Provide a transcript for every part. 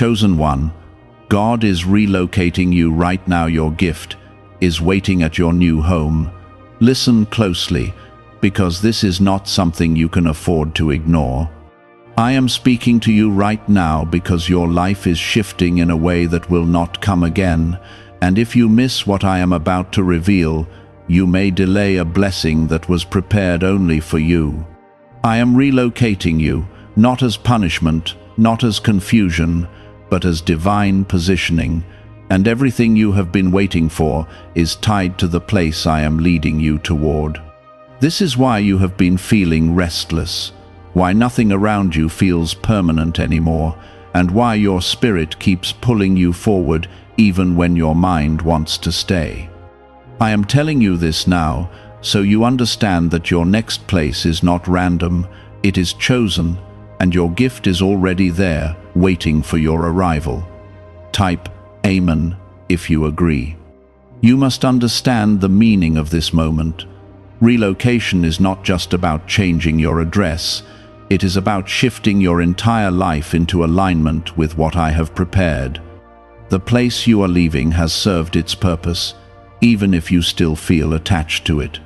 Chosen one, God is relocating you right now. Your gift is waiting at your new home. Listen closely, because this is not something you can afford to ignore. I am speaking to you right now because your life is shifting in a way that will not come again, and if you miss what I am about to reveal, you may delay a blessing that was prepared only for you. I am relocating you, not as punishment, not as confusion, but as divine positioning, and everything you have been waiting for is tied to the place I am leading you toward. This is why you have been feeling restless, why nothing around you feels permanent anymore, and why your spirit keeps pulling you forward even when your mind wants to stay. I am telling you this now, so you understand that your next place is not random, it is chosen, and your gift is already there, waiting for your arrival. Type Amen if you agree. You must understand the meaning of this moment. Relocation is not just about changing your address, it is about shifting your entire life into alignment with what I have prepared. The place you are leaving has served its purpose, even if you still feel attached to it.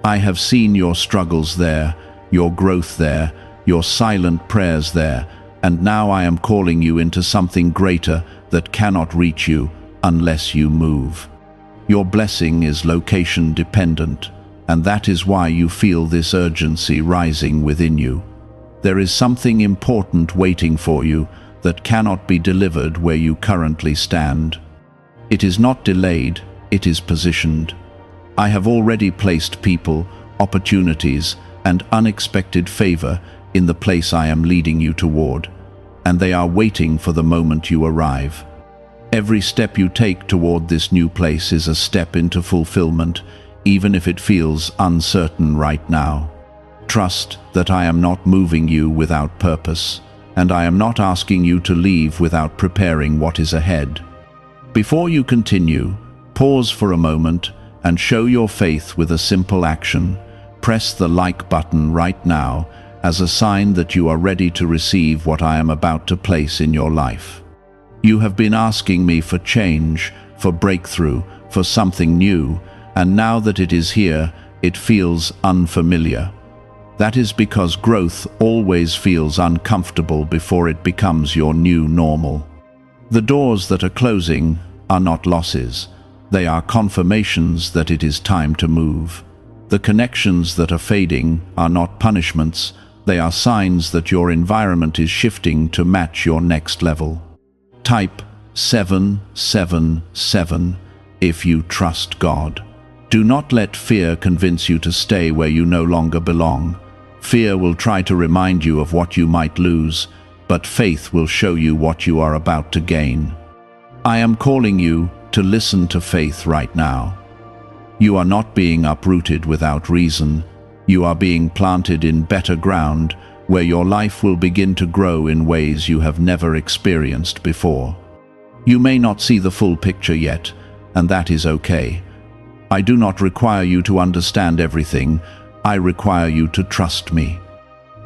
I have seen your struggles there, your growth there, your silent prayers there, and now I am calling you into something greater that cannot reach you unless you move. Your blessing is location dependent, and that is why you feel this urgency rising within you. There is something important waiting for you that cannot be delivered where you currently stand. It is not delayed, it is positioned. I have already placed people, opportunities, and unexpected favor in the place I am leading you toward, and they are waiting for the moment you arrive. Every step you take toward this new place is a step into fulfillment, even if it feels uncertain right now. Trust that I am not moving you without purpose, and I am not asking you to leave without preparing what is ahead. Before you continue, pause for a moment and show your faith with a simple action. Press the like button right now as a sign that you are ready to receive what I am about to place in your life. You have been asking me for change, for breakthrough, for something new, and now that it is here, it feels unfamiliar. That is because growth always feels uncomfortable before it becomes your new normal. The doors that are closing are not losses. They are confirmations that it is time to move. The connections that are fading are not punishments. They are signs that your environment is shifting to match your next level. Type 777 if you trust God. Do not let fear convince you to stay where you no longer belong. Fear will try to remind you of what you might lose, but faith will show you what you are about to gain. I am calling you to listen to faith right now. You are not being uprooted without reason. You are being planted in better ground, where your life will begin to grow in ways you have never experienced before. You may not see the full picture yet, and that is okay. I do not require you to understand everything. I require you to trust me.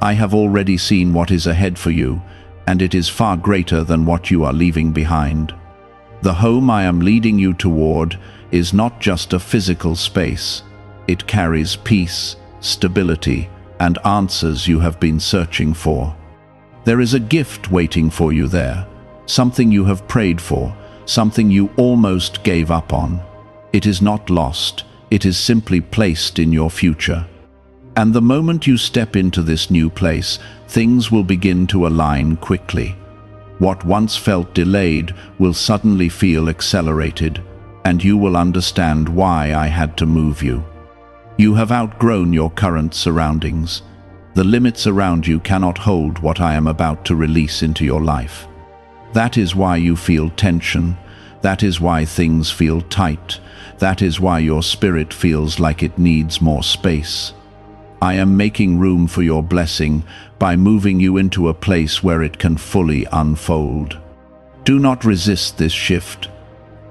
I have already seen what is ahead for you, and it is far greater than what you are leaving behind. The home I am leading you toward is not just a physical space. It carries peace, stability, and answers you have been searching for. There is a gift waiting for you there, something you have prayed for, something you almost gave up on. It is not lost, it is simply placed in your future. And the moment you step into this new place, things will begin to align quickly. What once felt delayed will suddenly feel accelerated, and you will understand why I had to move you. You have outgrown your current surroundings. The limits around you cannot hold what I am about to release into your life. That is why you feel tension. That is why things feel tight. That is why your spirit feels like it needs more space. I am making room for your blessing by moving you into a place where it can fully unfold. Do not resist this shift.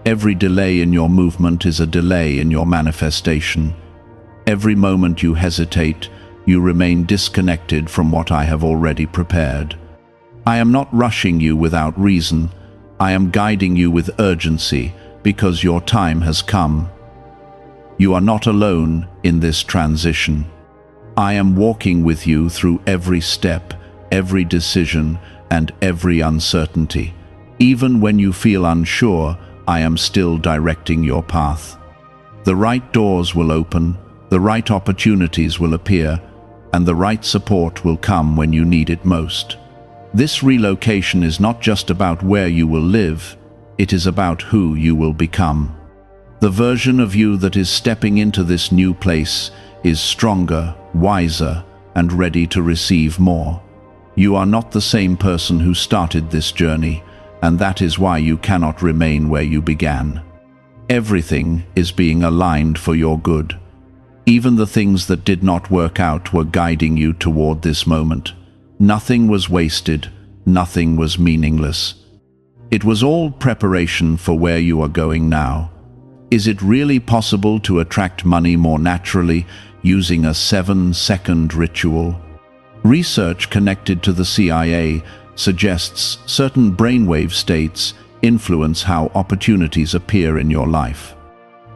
Every delay in your movement is a delay in your manifestation. Every moment you hesitate, you remain disconnected from what I have already prepared. I am not rushing you without reason. I am guiding you with urgency because your time has come. You are not alone in this transition. I am walking with you through every step, every decision, and every uncertainty. Even when you feel unsure, I am still directing your path. The right doors will open, the right opportunities will appear, and the right support will come when you need it most. This relocation is not just about where you will live, it is about who you will become. The version of you that is stepping into this new place is stronger, wiser, and ready to receive more. You are not the same person who started this journey, and that is why you cannot remain where you began. Everything is being aligned for your good. Even the things that did not work out were guiding you toward this moment. Nothing was wasted, nothing was meaningless. It was all preparation for where you are going now. Is it really possible to attract money more naturally using a 7-second ritual? Research connected to the CIA suggests certain brainwave states influence how opportunities appear in your life.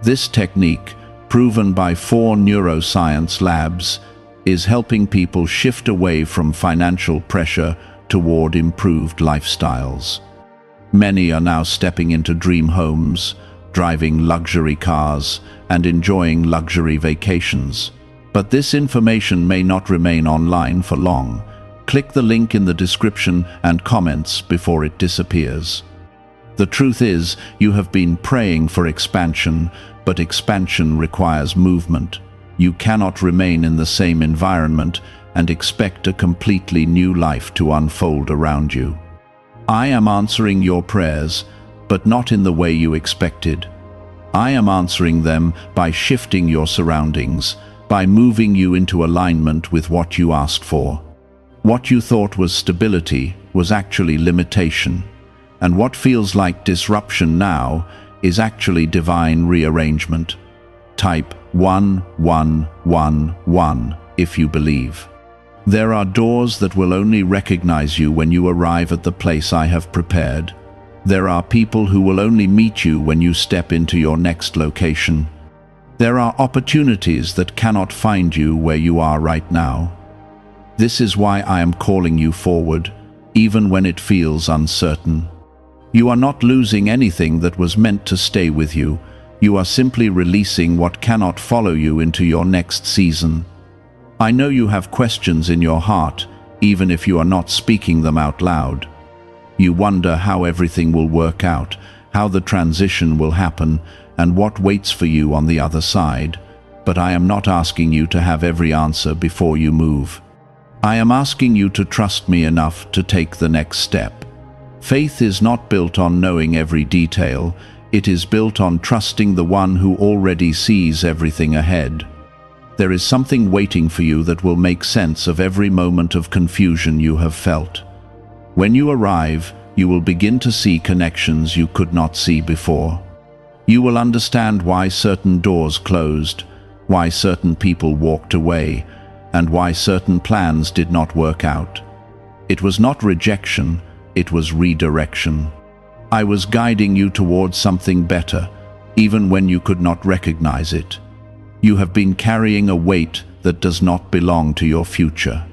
This technique, proven by 4 neuroscience labs, is helping people shift away from financial pressure toward improved lifestyles. Many are now stepping into dream homes, driving luxury cars, and enjoying luxury vacations. But this information may not remain online for long. Click the link in the description and comments before it disappears. The truth is, you have been praying for expansion, but expansion requires movement. You cannot remain in the same environment and expect a completely new life to unfold around you. I am answering your prayers, but not in the way you expected. I am answering them by shifting your surroundings, by moving you into alignment with what you asked for. What you thought was stability was actually limitation, and what feels like disruption now is actually divine rearrangement. Type 1111 if you believe. There are doors that will only recognize you when you arrive at the place I have prepared. There are people who will only meet you when you step into your next location. There are opportunities that cannot find you where you are right now. This is why I am calling you forward, even when it feels uncertain. You are not losing anything that was meant to stay with you. You are simply releasing what cannot follow you into your next season. I know you have questions in your heart, even if you are not speaking them out loud. You wonder how everything will work out, how the transition will happen, and what waits for you on the other side. But I am not asking you to have every answer before you move. I am asking you to trust me enough to take the next step. Faith is not built on knowing every detail. It is built on trusting the one who already sees everything ahead. There is something waiting for you that will make sense of every moment of confusion you have felt. When you arrive, you will begin to see connections you could not see before. You will understand why certain doors closed, why certain people walked away, and why certain plans did not work out. It was not rejection, it was redirection. I was guiding you towards something better, even when you could not recognize it. You have been carrying a weight that does not belong to your future.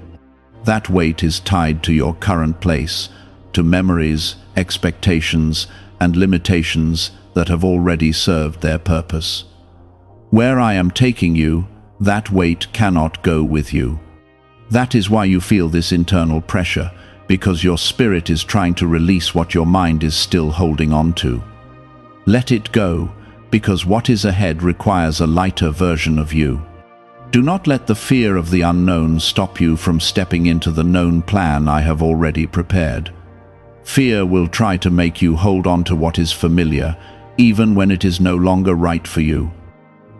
That weight is tied to your current place, to memories, expectations, and limitations that have already served their purpose. Where I am taking you, that weight cannot go with you. That is why you feel this internal pressure, because your spirit is trying to release what your mind is still holding on to. Let it go, because what is ahead requires a lighter version of you. Do not let the fear of the unknown stop you from stepping into the known plan I have already prepared. Fear will try to make you hold on to what is familiar, even when it is no longer right for you.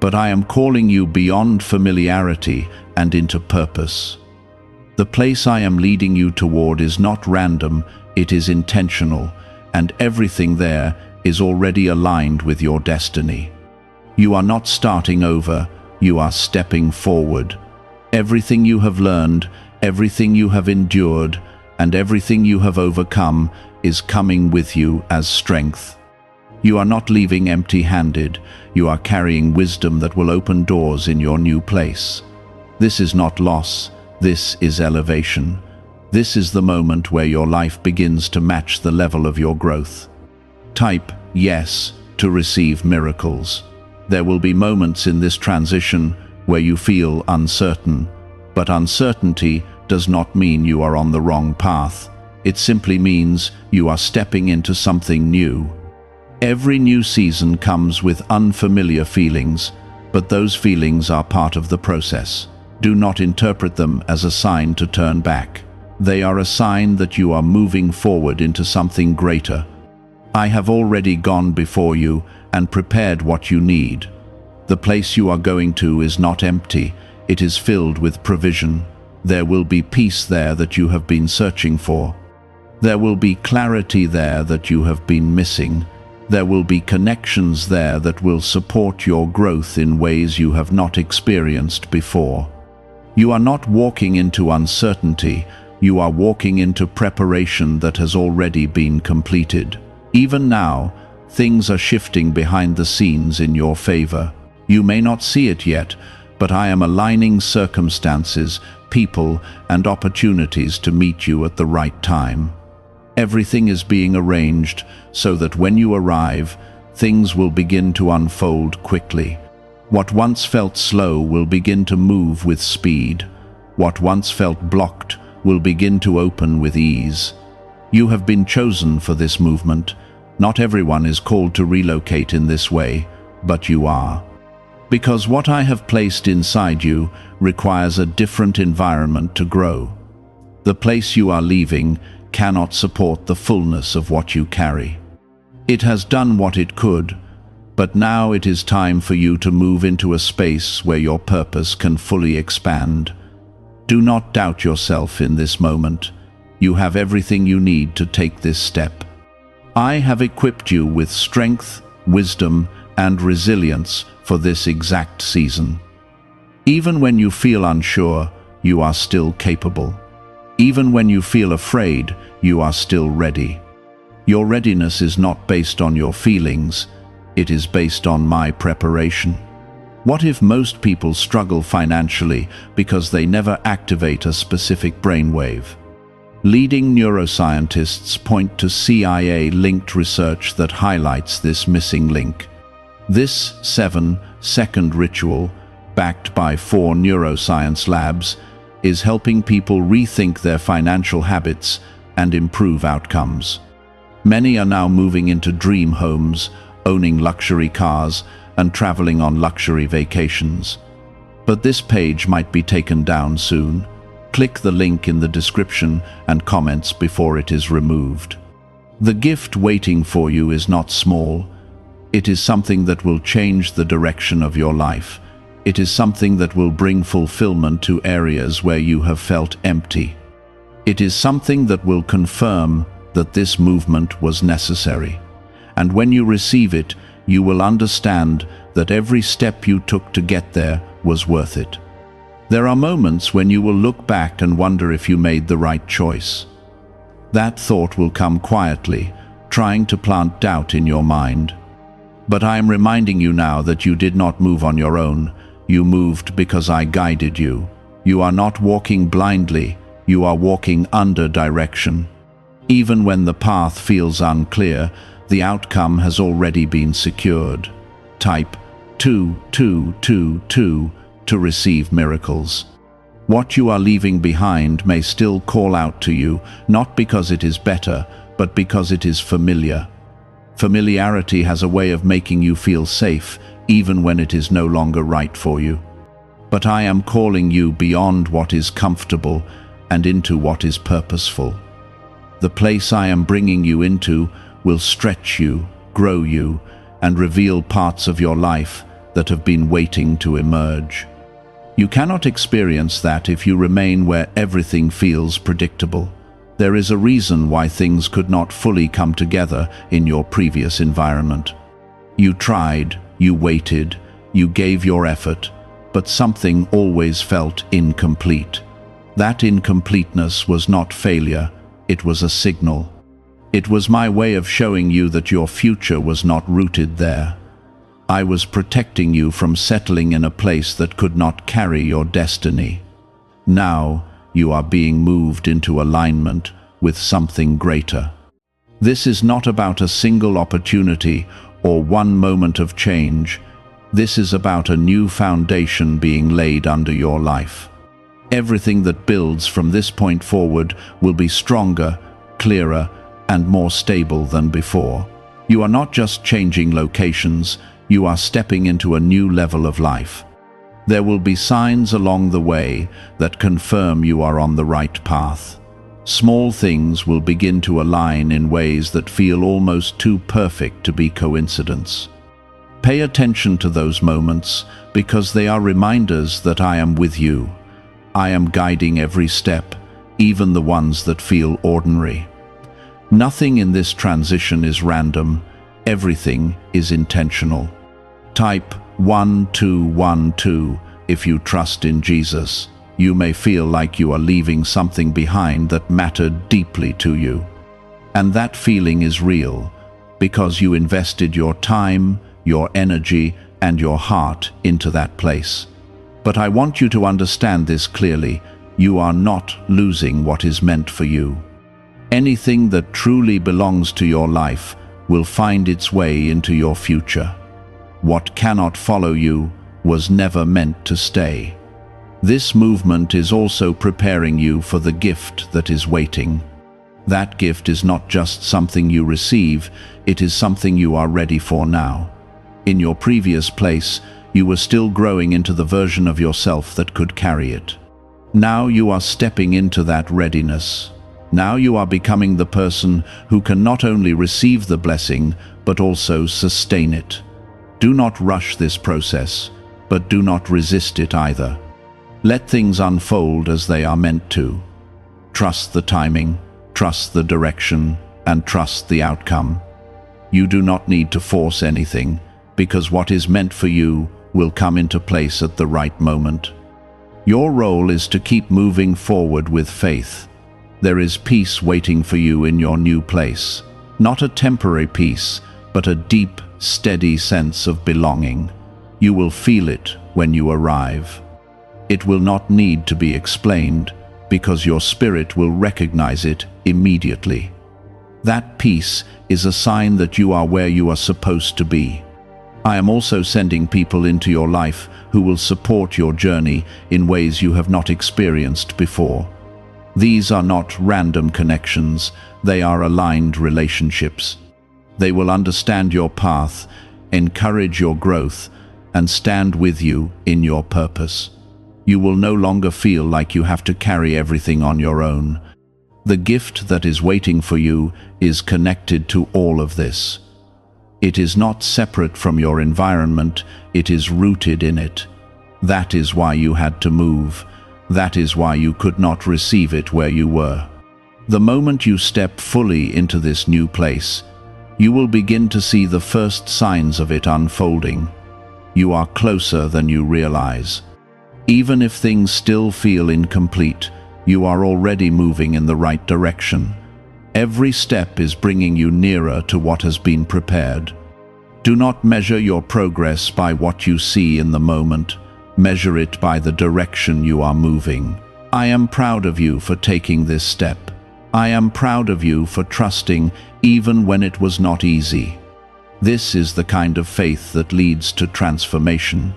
But I am calling you beyond familiarity and into purpose. The place I am leading you toward is not random, it is intentional, and everything there is already aligned with your destiny. You are not starting over, you are stepping forward. Everything you have learned, everything you have endured, and everything you have overcome is coming with you as strength. You are not leaving empty-handed, you are carrying wisdom that will open doors in your new place. This is not loss, this is elevation. This is the moment where your life begins to match the level of your growth. Type yes to receive miracles. There will be moments in this transition where you feel uncertain, but uncertainty does not mean you are on the wrong path. It simply means you are stepping into something new. Every new season comes with unfamiliar feelings, but those feelings are part of the process. Do not interpret them as a sign to turn back. They are a sign that you are moving forward into something greater. I have already gone before you and prepared what you need. The place you are going to is not empty, it is filled with provision. There will be peace there that you have been searching for. There will be clarity there that you have been missing. There will be connections there that will support your growth in ways you have not experienced before. You are not walking into uncertainty, you are walking into preparation that has already been completed. Even now, things are shifting behind the scenes in your favor. You may not see it yet, but I am aligning circumstances, people, and opportunities to meet you at the right time. Everything is being arranged so that when you arrive, things will begin to unfold quickly. What once felt slow will begin to move with speed. What once felt blocked will begin to open with ease. You have been chosen for this movement. Not everyone is called to relocate in this way, but you are. Because what I have placed inside you requires a different environment to grow. The place you are leaving cannot support the fullness of what you carry. It has done what it could, but now it is time for you to move into a space where your purpose can fully expand. Do not doubt yourself in this moment. You have everything you need to take this step. I have equipped you with strength, wisdom, and resilience for this exact season. Even when you feel unsure, you are still capable. Even when you feel afraid, you are still ready. Your readiness is not based on your feelings, it is based on my preparation. What if most people struggle financially because they never activate a specific brainwave? Leading neuroscientists point to CIA-linked research that highlights this missing link. This 7-second ritual, backed by 4 neuroscience labs, is helping people rethink their financial habits and improve outcomes. Many are now moving into dream homes, owning luxury cars, and traveling on luxury vacations. But this page might be taken down soon. Click the link in the description and comments before it is removed. The gift waiting for you is not small. It is something that will change the direction of your life. It is something that will bring fulfillment to areas where you have felt empty. It is something that will confirm that this movement was necessary. And when you receive it, you will understand that every step you took to get there was worth it. There are moments when you will look back and wonder if you made the right choice. That thought will come quietly, trying to plant doubt in your mind. But I am reminding you now that you did not move on your own. You moved because I guided you. You are not walking blindly, you are walking under direction. Even when the path feels unclear, the outcome has already been secured. Type 2222 to receive miracles. What you are leaving behind may still call out to you, not because it is better, but because it is familiar. Familiarity has a way of making you feel safe, even when it is no longer right for you. But I am calling you beyond what is comfortable and into what is purposeful. The place I am bringing you into will stretch you, grow you, and reveal parts of your life that have been waiting to emerge. You cannot experience that if you remain where everything feels predictable. There is a reason why things could not fully come together in your previous environment. You tried, you waited, you gave your effort, but something always felt incomplete. That incompleteness was not failure, it was a signal. It was my way of showing you that your future was not rooted there. I was protecting you from settling in a place that could not carry your destiny. Now you are being moved into alignment with something greater. This is not about a single opportunity or one moment of change. This is about a new foundation being laid under your life. Everything that builds from this point forward will be stronger, clearer, and more stable than before. You are not just changing locations, you are stepping into a new level of life. There will be signs along the way that confirm you are on the right path. Small things will begin to align in ways that feel almost too perfect to be coincidence. Pay attention to those moments because they are reminders that I am with you. I am guiding every step, even the ones that feel ordinary. Nothing in this transition is random. Everything is intentional. Type 1212 if you trust in Jesus. You may feel like you are leaving something behind that mattered deeply to you. And that feeling is real because you invested your time, your energy, and your heart into that place. But I want you to understand this clearly. You are not losing what is meant for you. Anything that truly belongs to your life will find its way into your future. What cannot follow you was never meant to stay. This movement is also preparing you for the gift that is waiting. That gift is not just something you receive, it is something you are ready for now. In your previous place, you were still growing into the version of yourself that could carry it. Now you are stepping into that readiness. Now you are becoming the person who can not only receive the blessing, but also sustain it. Do not rush this process, but do not resist it either. Let things unfold as they are meant to. Trust the timing, trust the direction, and trust the outcome. You do not need to force anything, because what is meant for you will come into place at the right moment. Your role is to keep moving forward with faith. There is peace waiting for you in your new place. Not a temporary peace, but a deep, steady sense of belonging. You will feel it when you arrive. It will not need to be explained, because your spirit will recognize it immediately. That peace is a sign that you are where you are supposed to be. I am also sending people into your life who will support your journey in ways you have not experienced before. These are not random connections, they are aligned relationships. They will understand your path, encourage your growth, and stand with you in your purpose. You will no longer feel like you have to carry everything on your own. The gift that is waiting for you is connected to all of this. It is not separate from your environment, it is rooted in it. That is why you had to move. That is why you could not receive it where you were. The moment you step fully into this new place, you will begin to see the first signs of it unfolding. You are closer than you realize. Even if things still feel incomplete, you are already moving in the right direction. Every step is bringing you nearer to what has been prepared. Do not measure your progress by what you see in the moment. Measure it by the direction you are moving. I am proud of you for taking this step. I am proud of you for trusting even when it was not easy. This is the kind of faith that leads to transformation.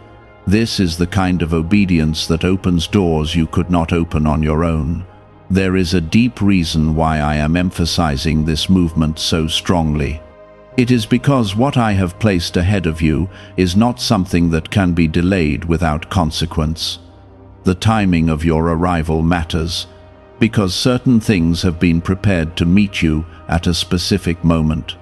This is the kind of obedience that opens doors you could not open on your own. There is a deep reason why I am emphasizing this movement so strongly. It is because what I have placed ahead of you is not something that can be delayed without consequence. The timing of your arrival matters, because certain things have been prepared to meet you at a specific moment.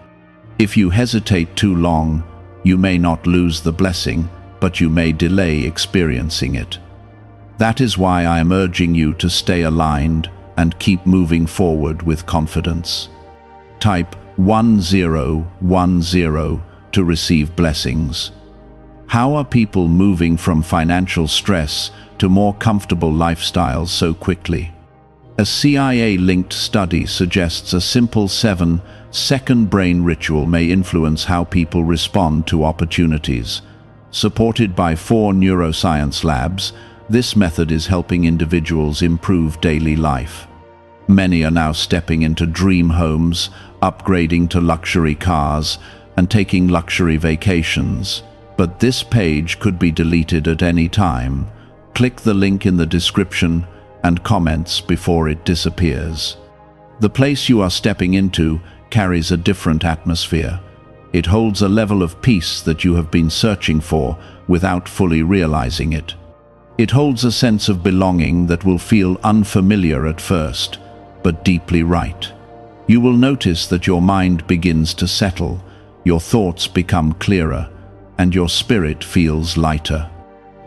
If you hesitate too long, you may not lose the blessing, but you may delay experiencing it. That is why I am urging you to stay aligned and keep moving forward with confidence. Type 1010 to receive blessings. How are people moving from financial stress to more comfortable lifestyles so quickly? A CIA-linked study suggests a simple 7-second brain ritual may influence how people respond to opportunities. Supported by 4 neuroscience labs, this method is helping individuals improve daily life. Many are now stepping into dream homes, upgrading to luxury cars, and taking luxury vacations. But this page could be deleted at any time. Click the link in the description and comments before it disappears. The place you are stepping into carries a different atmosphere. It holds a level of peace that you have been searching for without fully realizing it. It holds a sense of belonging that will feel unfamiliar at first, but deeply right. You will notice that your mind begins to settle, your thoughts become clearer, and your spirit feels lighter.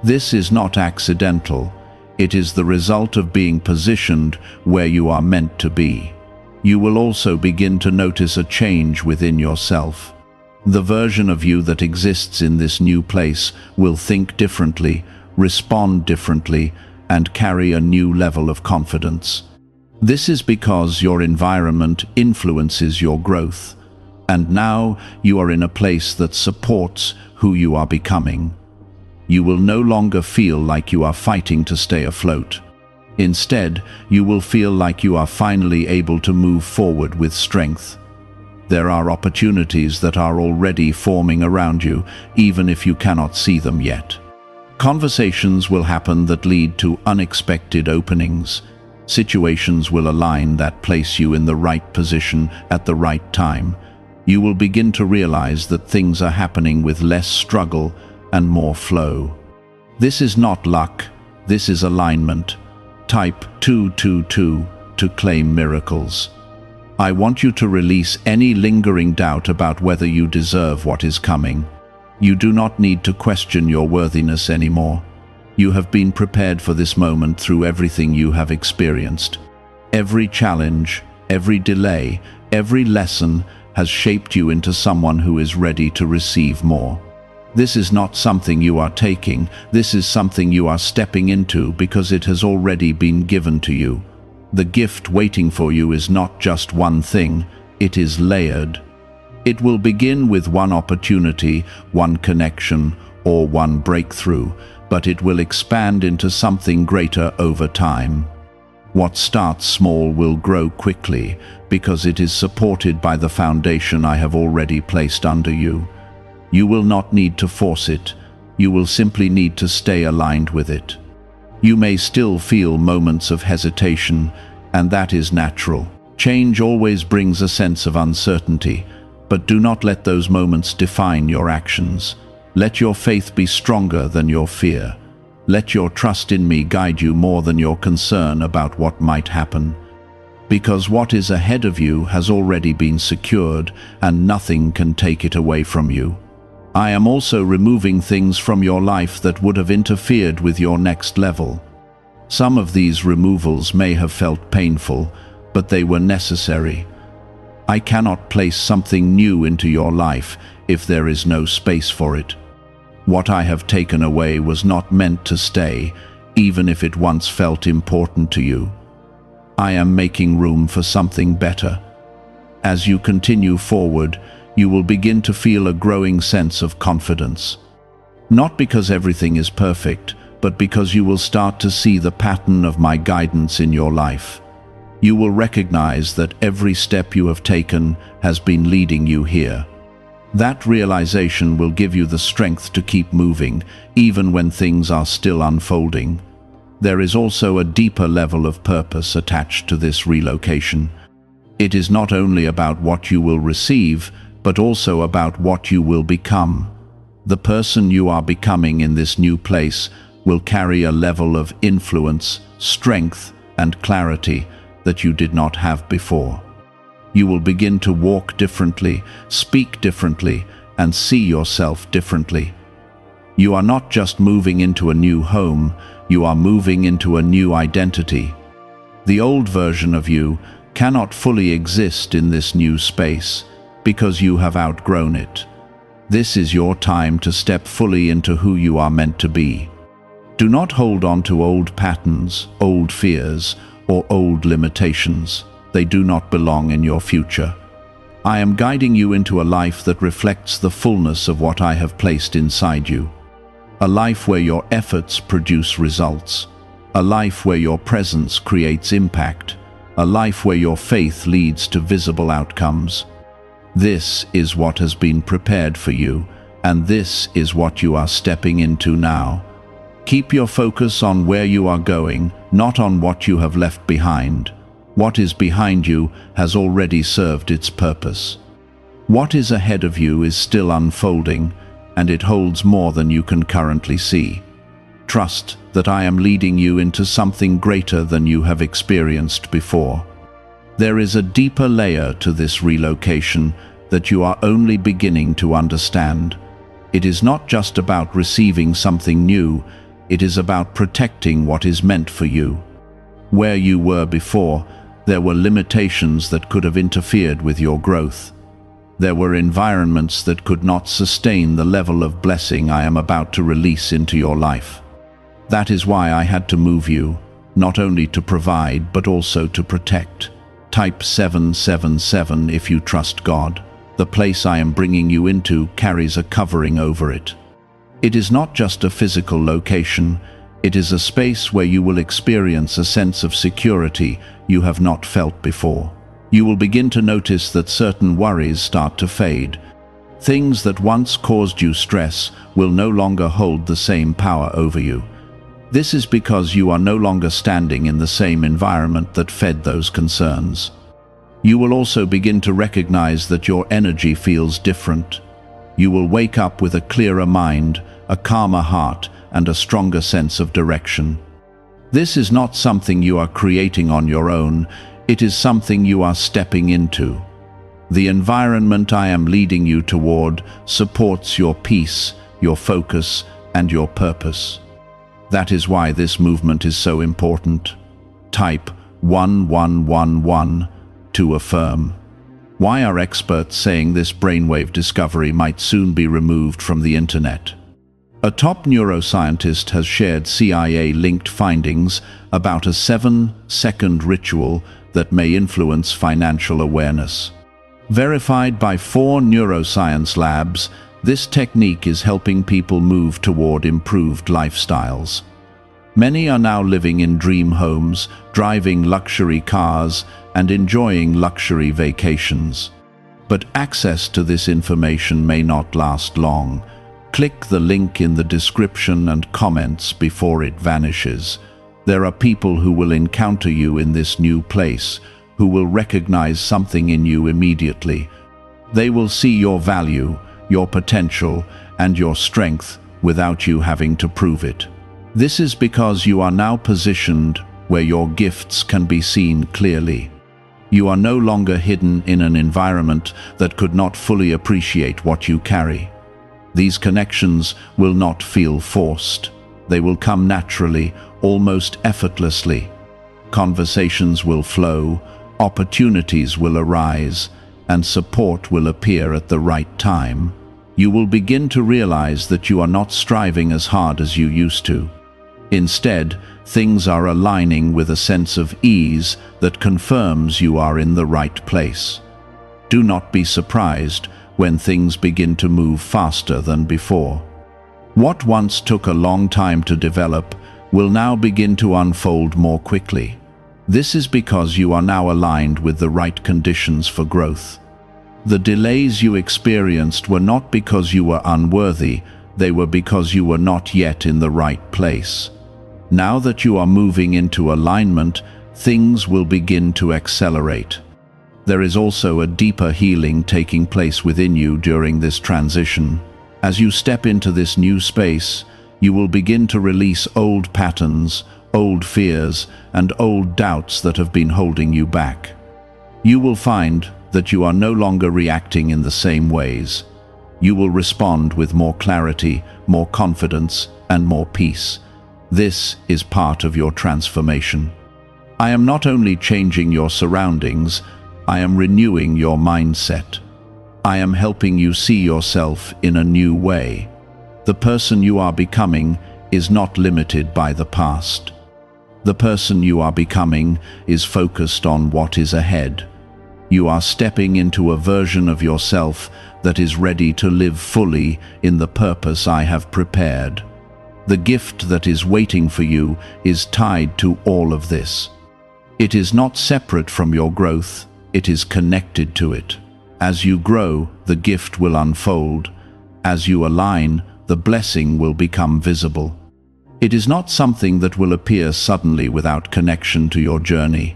This is not accidental. It is the result of being positioned where you are meant to be. You will also begin to notice a change within yourself. The version of you that exists in this new place will think differently, respond differently, and carry a new level of confidence. This is because your environment influences your growth, and now you are in a place that supports who you are becoming. You will no longer feel like you are fighting to stay afloat. Instead, you will feel like you are finally able to move forward with strength. There are opportunities that are already forming around you, even if you cannot see them yet. Conversations will happen that lead to unexpected openings. Situations will align that place you in the right position at the right time. You will begin to realize that things are happening with less struggle and more flow. This is not luck, this is alignment. Type 222 to claim miracles. I want you to release any lingering doubt about whether you deserve what is coming. You do not need to question your worthiness anymore. You have been prepared for this moment through everything you have experienced. Every challenge, every delay, every lesson has shaped you into someone who is ready to receive more. This is not something you are taking, this is something you are stepping into because it has already been given to you. The gift waiting for you is not just one thing, it is layered. It will begin with one opportunity, one connection, or one breakthrough, but it will expand into something greater over time. What starts small will grow quickly because it is supported by the foundation I have already placed under you. You will not need to force it, you will simply need to stay aligned with it. You may still feel moments of hesitation, and that is natural. Change always brings a sense of uncertainty, but do not let those moments define your actions. Let your faith be stronger than your fear. Let your trust in me guide you more than your concern about what might happen. Because what is ahead of you has already been secured, and nothing can take it away from you. I am also removing things from your life that would have interfered with your next level. Some of these removals may have felt painful, but they were necessary. I cannot place something new into your life if there is no space for it. What I have taken away was not meant to stay, even if it once felt important to you. I am making room for something better. As you continue forward, you will begin to feel a growing sense of confidence. Not because everything is perfect, but because you will start to see the pattern of my guidance in your life. You will recognize that every step you have taken has been leading you here. That realization will give you the strength to keep moving, even when things are still unfolding. There is also a deeper level of purpose attached to this relocation. It is not only about what you will receive, but also about what you will become. The person you are becoming in this new place will carry a level of influence, strength, and clarity that you did not have before. You will begin to walk differently, speak differently, and see yourself differently. You are not just moving into a new home, you are moving into a new identity. The old version of you cannot fully exist in this new space because you have outgrown it. This is your time to step fully into who you are meant to be. Do not hold on to old patterns, old fears, or old limitations. They do not belong in your future. I am guiding you into a life that reflects the fullness of what I have placed inside you. A life where your efforts produce results. A life where your presence creates impact. A life where your faith leads to visible outcomes. This is what has been prepared for you, and this is what you are stepping into now. Keep your focus on where you are going, not on what you have left behind. What is behind you has already served its purpose. What is ahead of you is still unfolding, and it holds more than you can currently see. Trust that I am leading you into something greater than you have experienced before. There is a deeper layer to this relocation that you are only beginning to understand. It is not just about receiving something new, it is about protecting what is meant for you. Where you were before, there were limitations that could have interfered with your growth. There were environments that could not sustain the level of blessing I am about to release into your life. That is why I had to move you, not only to provide, but also to protect. Type 777 if you trust God. The place I am bringing you into carries a covering over it. It is not just a physical location, it is a space where you will experience a sense of security you have not felt before. You will begin to notice that certain worries start to fade. Things that once caused you stress will no longer hold the same power over you. This is because you are no longer standing in the same environment that fed those concerns. You will also begin to recognize that your energy feels different. You will wake up with a clearer mind, a calmer heart, and a stronger sense of direction. This is not something you are creating on your own, it is something you are stepping into. The environment I am leading you toward supports your peace, your focus, and your purpose. That is why this movement is so important. Type 1111 to affirm. Why are experts saying this brainwave discovery might soon be removed from the internet? A top neuroscientist has shared CIA-linked findings about a 7-second ritual that may influence financial awareness. Verified by 4 neuroscience labs, this technique is helping people move toward improved lifestyles. Many are now living in dream homes, driving luxury cars, and enjoying luxury vacations. But access to this information may not last long. Click the link in the description and comments before it vanishes. There are people who will encounter you in this new place, who will recognize something in you immediately. They will see your value, your potential, and your strength without you having to prove it. This is because you are now positioned where your gifts can be seen clearly. You are no longer hidden in an environment that could not fully appreciate what you carry. These connections will not feel forced. They will come naturally, almost effortlessly. Conversations will flow, opportunities will arise, and support will appear at the right time. You will begin to realize that you are not striving as hard as you used to. Instead, things are aligning with a sense of ease that confirms you are in the right place. Do not be surprised when things begin to move faster than before. What once took a long time to develop will now begin to unfold more quickly. This is because you are now aligned with the right conditions for growth. The delays you experienced were not because you were unworthy, they were because you were not yet in the right place. Now that you are moving into alignment, things will begin to accelerate. There is also a deeper healing taking place within you during this transition. As you step into this new space, you will begin to release old patterns, old fears, and old doubts that have been holding you back. You will find that you are no longer reacting in the same ways. You will respond with more clarity, more confidence, and more peace. This is part of your transformation. I am not only changing your surroundings, I am renewing your mindset. I am helping you see yourself in a new way. The person you are becoming is not limited by the past. The person you are becoming is focused on what is ahead. You are stepping into a version of yourself that is ready to live fully in the purpose I have prepared. The gift that is waiting for you is tied to all of this. It is not separate from your growth, it is connected to it. As you grow, the gift will unfold. As you align, the blessing will become visible. It is not something that will appear suddenly without connection to your journey.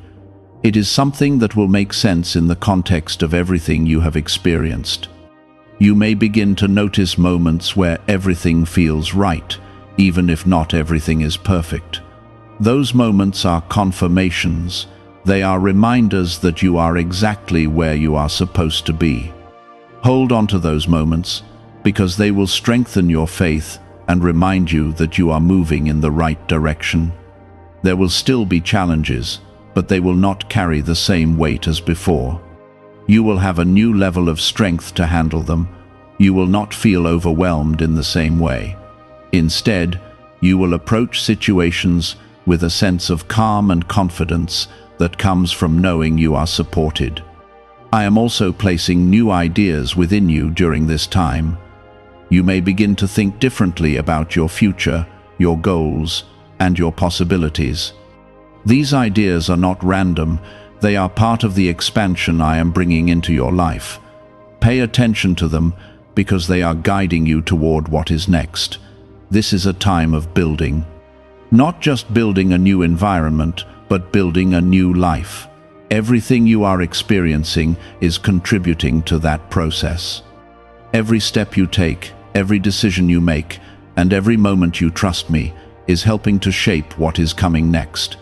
It is something that will make sense in the context of everything you have experienced. You may begin to notice moments where everything feels right, even if not everything is perfect. Those moments are confirmations. They are reminders that you are exactly where you are supposed to be. Hold on to those moments, because they will strengthen your faith and remind you that you are moving in the right direction. There will still be challenges, but they will not carry the same weight as before. You will have a new level of strength to handle them. You will not feel overwhelmed in the same way. Instead, you will approach situations with a sense of calm and confidence that comes from knowing you are supported. I am also placing new ideas within you during this time. You may begin to think differently about your future, your goals, and your possibilities. These ideas are not random, they are part of the expansion I am bringing into your life. Pay attention to them because they are guiding you toward what is next. This is a time of building. Not just building a new environment, but building a new life. Everything you are experiencing is contributing to that process. Every step you take, every decision you make, and every moment you trust me is helping to shape what is coming next.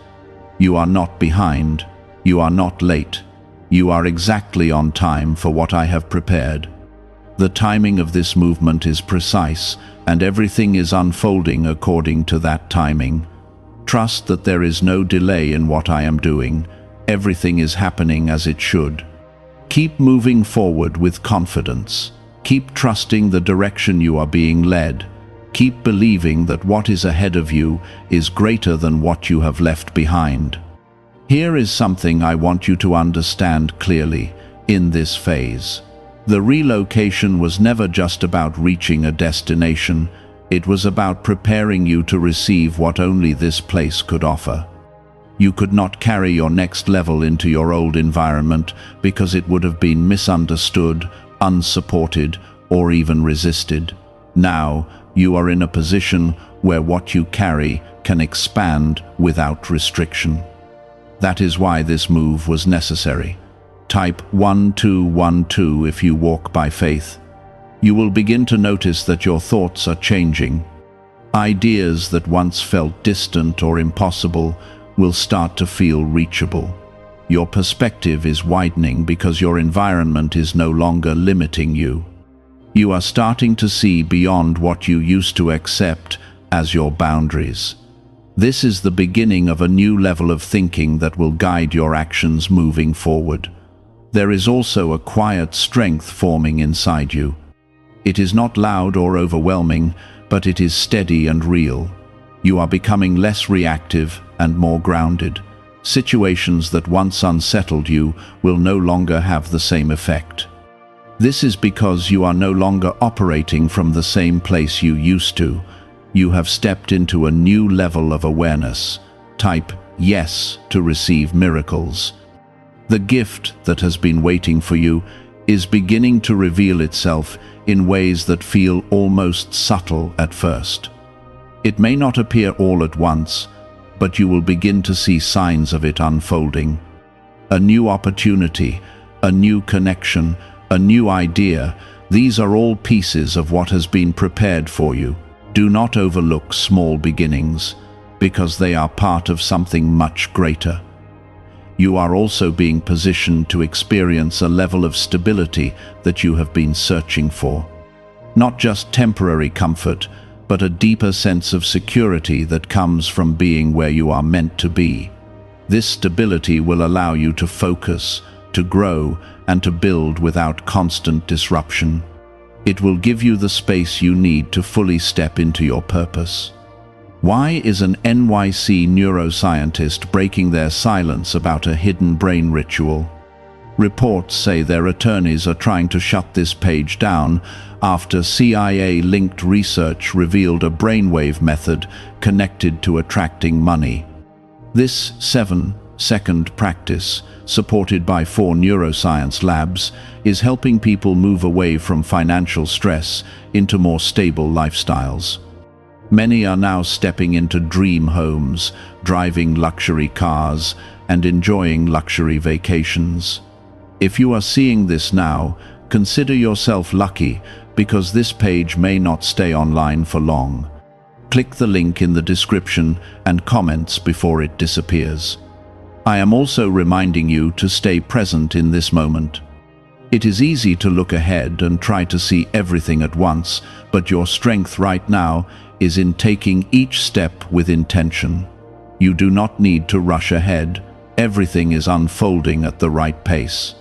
You are not behind. You are not late. You are exactly on time for what I have prepared. The timing of this movement is precise, and everything is unfolding according to that timing. Trust that there is no delay in what I am doing. Everything is happening as it should. Keep moving forward with confidence. Keep trusting the direction you are being led. Keep believing that what is ahead of you is greater than what you have left behind. Here is something I want you to understand clearly in this phase. The relocation was never just about reaching a destination. It was about preparing you to receive what only this place could offer. You could not carry your next level into your old environment because it would have been misunderstood, unsupported, or even resisted. Now, you are in a position where what you carry can expand without restriction. That is why this move was necessary. Type 1212 if you walk by faith. You will begin to notice that your thoughts are changing. Ideas that once felt distant or impossible will start to feel reachable. Your perspective is widening because your environment is no longer limiting you. You are starting to see beyond what you used to accept as your boundaries. This is the beginning of a new level of thinking that will guide your actions moving forward. There is also a quiet strength forming inside you. It is not loud or overwhelming, but it is steady and real. You are becoming less reactive and more grounded. Situations that once unsettled you will no longer have the same effect. This is because you are no longer operating from the same place you used to. You have stepped into a new level of awareness. Type yes to receive miracles. The gift that has been waiting for you is beginning to reveal itself in ways that feel almost subtle at first. It may not appear all at once, but you will begin to see signs of it unfolding. A new opportunity, a new connection, a new idea, these are all pieces of what has been prepared for you. Do not overlook small beginnings, because they are part of something much greater. You are also being positioned to experience a level of stability that you have been searching for. Not just temporary comfort, but a deeper sense of security that comes from being where you are meant to be. This stability will allow you to focus, to grow, and to build without constant disruption. It will give you the space you need to fully step into your purpose. Why is an NYC neuroscientist breaking their silence about a hidden brain ritual? Reports say their attorneys are trying to shut this page down after CIA-linked research revealed a brainwave method connected to attracting money. This 7-second practice, supported by 4 neuroscience labs, is helping people move away from financial stress into more stable lifestyles. Many are now stepping into dream homes, driving luxury cars, and enjoying luxury vacations. If you are seeing this now, consider yourself lucky, because this page may not stay online for long. Click the link in the description and comments before it disappears. I am also reminding you to stay present in this moment. It is easy to look ahead and try to see everything at once, but your strength right now is in taking each step with intention. You do not need to rush ahead. Everything is unfolding at the right pace.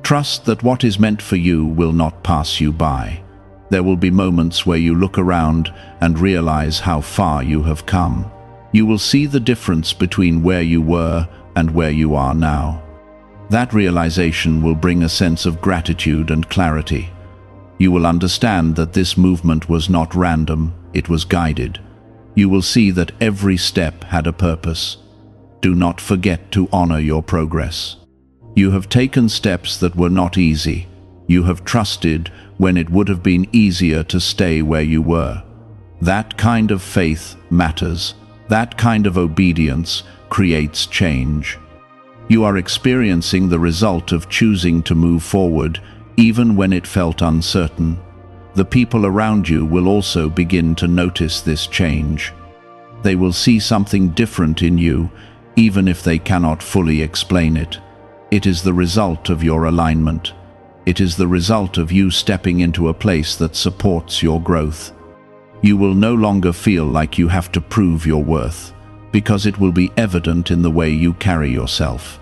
Trust that what is meant for you will not pass you by. There will be moments where you look around and realize how far you have come. You will see the difference between where you were and where you are now. That realization will bring a sense of gratitude and clarity. You will understand that this movement was not random, it was guided. You will see that every step had a purpose. Do not forget to honor your progress. You have taken steps that were not easy. You have trusted when it would have been easier to stay where you were. That kind of faith matters. That kind of obedience creates change. You are experiencing the result of choosing to move forward, even when it felt uncertain. The people around you will also begin to notice this change. They will see something different in you, even if they cannot fully explain it. It is the result of your alignment. It is the result of you stepping into a place that supports your growth. You will no longer feel like you have to prove your worth, because it will be evident in the way you carry yourself.